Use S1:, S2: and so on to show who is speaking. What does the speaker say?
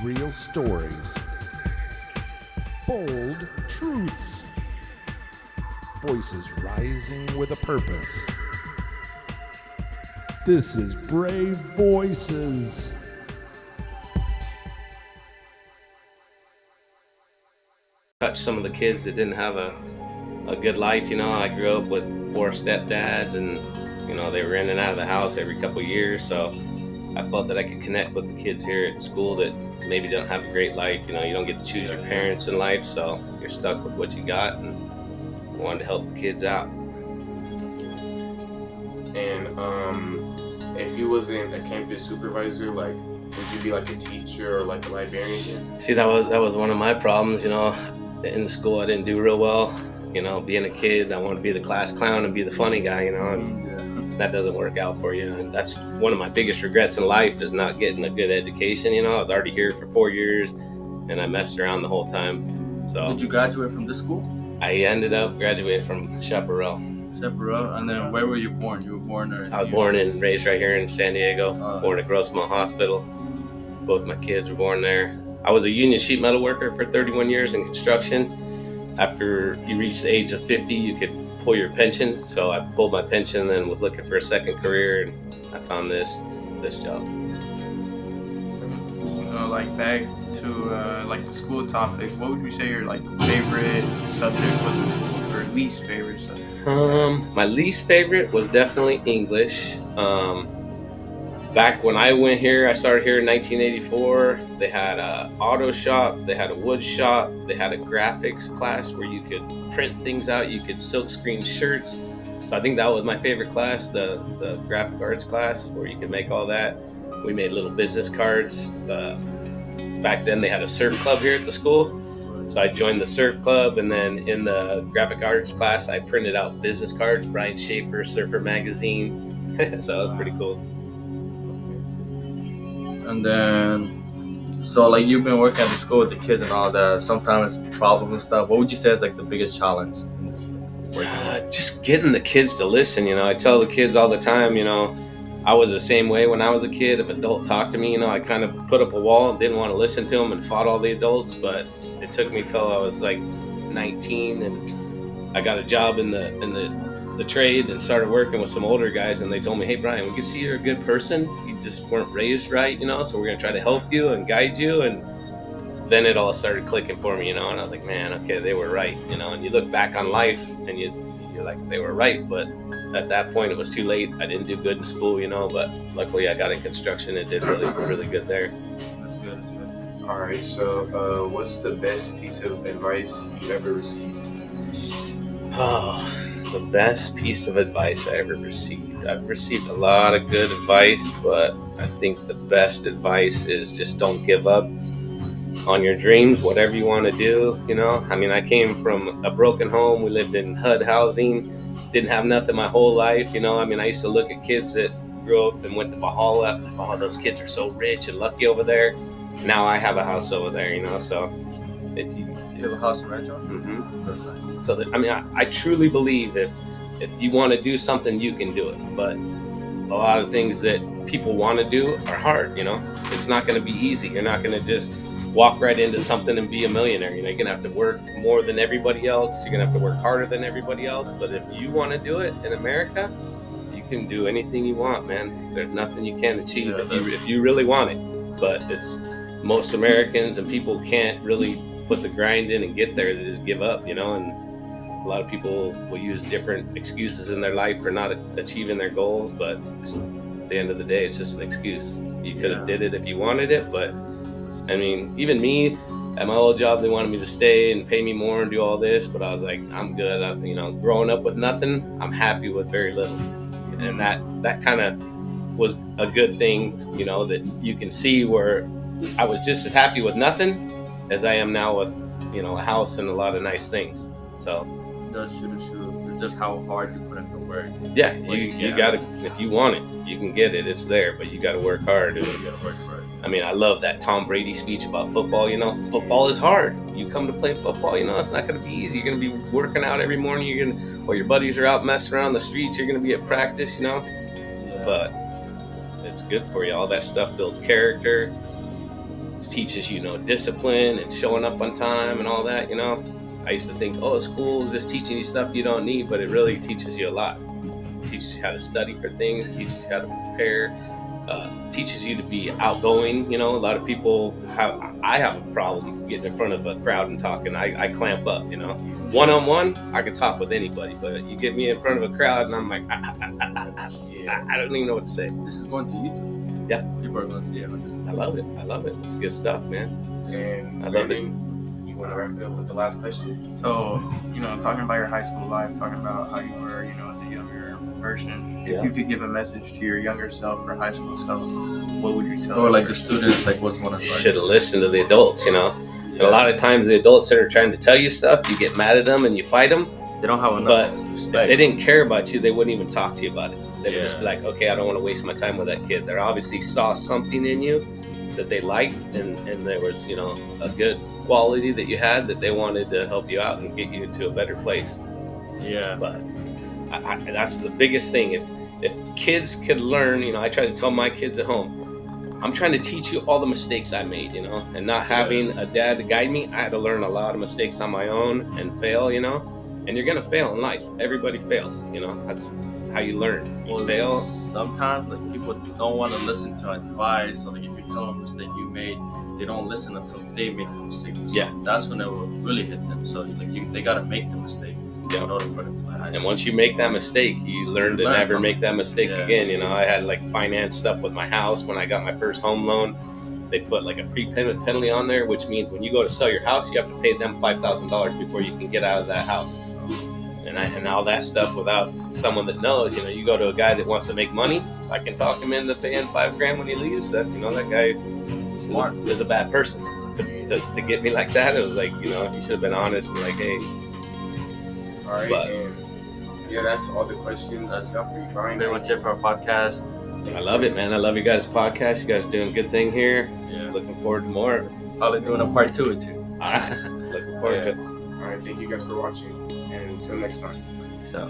S1: real stories, bold truths, voices rising with a purpose. This is Brave Voices.
S2: Touch some of the kids that didn't have a good life. I grew up with 4 stepdads, and they were in and out of the house every couple of years, so I felt that I could connect with the kids here at school that maybe don't have a great life. You don't get to choose your parents in life, so you're stuck with what you got, and I wanted to help the kids out.
S3: And if you wasn't a campus supervisor, would you be like a teacher or like a librarian?
S2: See, that was one of my problems. In school I didn't do real well. Being a kid, I wanted to be the class clown and be the funny guy. And that doesn't work out for you. And that's one of my biggest regrets in life, is not getting a good education. I was already here for 4 years, and I messed around the whole time. So
S4: did you graduate from this school?
S2: I ended up graduating from Chaparral.
S4: And then where were you born? You were born
S2: I was born and raised right here in San Diego. Born at Grossmont Hospital. Both my kids were born there. I was a union sheet metal worker for 31 years in construction. After you reach the age of 50, you could pull your pension. So I pulled my pension and then was looking for a second career, and I found this job.
S4: Back to the school topic, what would you say your favorite subject was in school, or least favorite subject?
S2: My least favorite was definitely English. Back when I went here, I started here in 1984, they had an auto shop, they had a wood shop, they had a graphics class where you could print things out, you could silk screen shirts. So I think that was my favorite class, the graphic arts class, where you could make all that. We made little business cards. Back then they had a surf club here at the school. So I joined the surf club, and then in the graphic arts class, I printed out business cards, Brian Schaefer, Surfer Magazine. So that was pretty cool.
S4: And then, so you've been working at the school with the kids and all that, sometimes problems and stuff. What would you say is the biggest challenge in this
S2: just getting the kids to listen. I tell the kids all the time, I was the same way when I was a kid. If an adult talked to me, I kind of put up a wall and didn't want to listen to them and fought all the adults. But it took me till I was 19, and I got a job in the trade and started working with some older guys, and they told me, "Hey Brian, we can see you're a good person. You just weren't raised right, so we're gonna try to help you and guide you." And then it all started clicking for me, and I was like, man, okay, they were right, and you look back on life and you're like, they were right. But at that point it was too late. I didn't do good in school, but luckily I got in construction and did really good there.
S4: That's good.
S3: All right, so what's the best piece of advice you ever received?
S2: The best piece of advice I ever received. I've received a lot of good advice, but I think the best advice is just don't give up on your dreams, whatever you want to do. I came from a broken home. We lived in HUD housing, didn't have nothing my whole life. I used to look at kids that grew up and went to Valhalla. Oh, those kids are so rich and lucky over there. Now I have a house over there, so if
S4: you have a house in Rancho?
S2: Mm-hmm. So I truly believe if you want to do something, you can do it. But a lot of things that people want to do are hard. It's not going to be easy. You're not going to just walk right into something and be a millionaire. You're going to have to work more than everybody else. You're going to have to work harder than everybody else. But if you want to do it in America, you can do anything you want, man. There's nothing you can't achieve if you really want it. But it's most Americans and people can't really put the grind in and get there. They just give up, and a lot of people will use different excuses in their life for not achieving their goals. But at the end of the day, it's just an excuse. You could have did it if you wanted it, but even me at my old job, they wanted me to stay and pay me more and do all this, but I was like, I'm good. Growing up with nothing, I'm happy with very little. And that kind of was a good thing, that you can see where I was just as happy with nothing as I am now with, a house and a lot of nice things. So
S4: that's true. It's just how hard you put in the work.
S2: Yeah, you gotta, if you want it, you can get it. It's there, but you gotta work hard.
S4: You gotta work hard.
S2: I love that Tom Brady speech about football. Football is hard. You come to play football, it's not going to be easy. You're going to be working out every morning. While your buddies are out messing around the streets, you're going to be at practice, But it's good for you. All that stuff builds character. teaches discipline and showing up on time and all that. I used to think, oh, school is just teaching you stuff you don't need, but it really teaches you a lot. It teaches you how to study for things, teaches you how to prepare, teaches you to be outgoing. A lot of people I have a problem getting in front of a crowd and talking. I clamp up. One-on-one, I can talk with anybody, but you get me in front of a crowd and I'm like, I don't even know what to say.
S4: This is going to YouTube.
S2: Yeah.
S4: People are going to see it.
S2: I love it. It's good stuff, man.
S3: And
S2: I love it.
S3: You want to wrap it up with the last question?
S5: So, talking about your high school life, talking about how you were, as a younger person, if you could give a message to your younger self or high school self, what would you tell
S4: Or
S5: them?
S4: like the students, like what's one of
S2: Should have listened to the adults. And a lot of times the adults that are trying to tell you stuff, you get mad at them and you fight them.
S4: They don't have
S2: But
S4: enough
S2: if
S4: respect.
S2: they didn't care about you, they wouldn't even talk to you about it. They would just be
S4: Yeah.
S2: like, okay, I don't want to waste my time with that kid. They obviously saw something in you that they liked, and there was, a good quality that you had that they wanted to help you out and get you to a better place.
S4: Yeah.
S2: But that's the biggest thing. If kids could learn, I try to tell my kids at home, I'm trying to teach you all the mistakes I made, and not having a dad to guide me. I had to learn a lot of mistakes on my own and fail, and you're going to fail in life. Everybody fails, that's how you learn. You fail.
S4: Sometimes like people don't want to listen to advice. So like if you tell them a mistake you made, they don't listen until they make the mistake. So
S2: Yeah.
S4: That's when it will really hit them. So like they gotta make the mistake
S2: Yeah.
S4: in order for them to learn.
S2: And once you make that mistake, you learn to
S4: Learn
S2: never
S4: from
S2: make
S4: it.
S2: that mistake
S4: Yeah.
S2: again. I had like finance stuff with my house when I got my first home loan. They put like a prepayment penalty on there, which means when you go to sell your house, you have to pay them $5,000 before you can get out of that house. And all that stuff without someone that knows. You go to a guy that wants to make money. I can talk him into paying $5,000 when he leaves. That that guy
S4: Smart.
S2: is a bad person to get me like that. It was like you should have been honest and like, hey.
S3: All right.
S2: But-
S3: And yeah, that's all the questions I got for you, Brian.
S4: Very much it for our podcast.
S2: I love it, man. I love you guys' podcast. You guys are doing a good thing here.
S4: Yeah.
S2: Looking forward to more.
S4: Probably doing a part 2 or 2.
S2: All right. Looking forward to it.
S3: All right. Thank you guys for watching. And until next time.
S4: So.